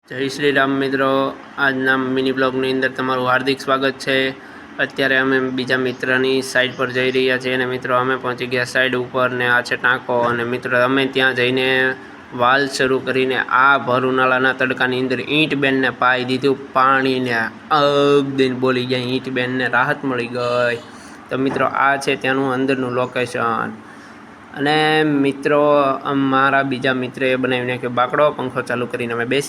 જય શ્રી રામ મિત્રો, આજના મિની બ્લોગની અંદર તમારું હાર્દિક સ્વાગત છે। અત્યારે અમે બીજા મિત્રની સાઈડ પર જઈ રહ્યા છીએ અને મિત્રો અમે પહોંચી ગયા સાઈડ ઉપર ને આ છે ટાંકો। અને મિત્રો અમે ત્યાં જઈને વાલ શરૂ કરીને આ ભર ઉનાળાના તડકાની અંદર ઈંટ બેનને પાઈ દીધું પાણીને અગ દઈને બોલી ગયા, ઈંટ બેનને રાહત મળી ગઈ। તો મિત્રો આ છે ત્યાંનું અંદરનું લોકેશન। અને મિત્રો મારા બીજા મિત્રએ બનાવીને કે બાકડો પંખો ચાલુ કરીને અમે બેસી